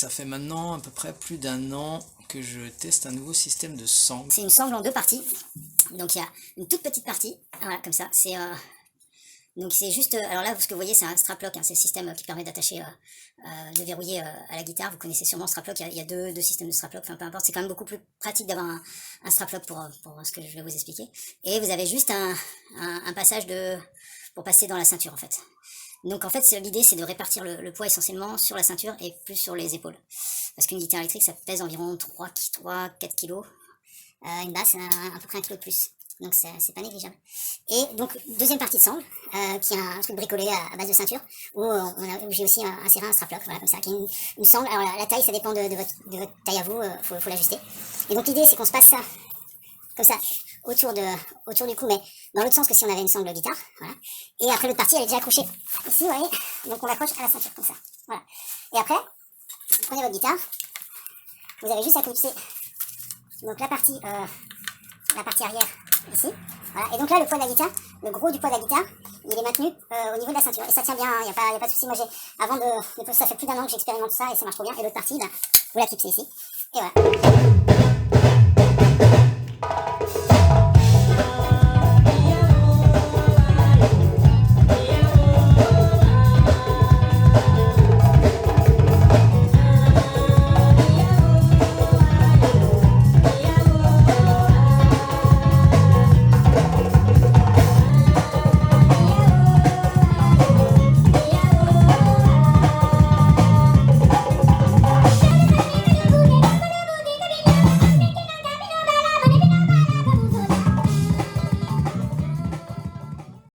Ça fait maintenant à peu près plus d'un an que je teste un nouveau système de sangle. C'est une sangle en deux parties. Donc il y a une toute petite partie, voilà, comme ça. Donc c'est juste, alors là, ce que vous voyez, c'est un strap-lock, hein, c'est le système qui permet d'attacher, de verrouiller à la guitare. Vous connaissez sûrement strap-lock, il y a deux systèmes de strap-lock, enfin peu importe, c'est quand même beaucoup plus pratique d'avoir un strap-lock pour ce que je vais vous expliquer. Et vous avez juste un passage pour passer dans la ceinture en fait. Donc en fait, l'idée c'est de répartir le poids essentiellement sur la ceinture et plus sur les épaules. Parce qu'une guitare électrique, ça pèse environ 3-4 kilos. Une basse, à peu près 1 kilo de plus. Donc c'est pas négligeable. Et donc, deuxième partie de sangle, qui est un truc bricolé à base de ceinture, où j'ai aussi inséré un strap-lock, voilà, comme ça, qui est une sangle. Alors la taille, ça dépend de votre taille à vous, faut l'ajuster. Et donc l'idée, c'est qu'on se passe ça, comme ça, autour du cou, mais dans l'autre sens que si on avait une sangle guitare, voilà. Et après, l'autre partie, elle est déjà accrochée ici, vous voyez. Donc on l'accroche à la ceinture, comme ça. Voilà. Et après, prenez votre guitare, vous avez juste à clipser donc la partie arrière ici, voilà. Et donc là le poids de la guitare, le gros du poids de la guitare, il est maintenu au niveau de la ceinture, et ça tient bien, il n'y a pas de souci. Moi ça fait plus d'un an que j'expérimente ça, et ça marche trop bien. Et l'autre partie, bah, vous la clipsez ici, et voilà.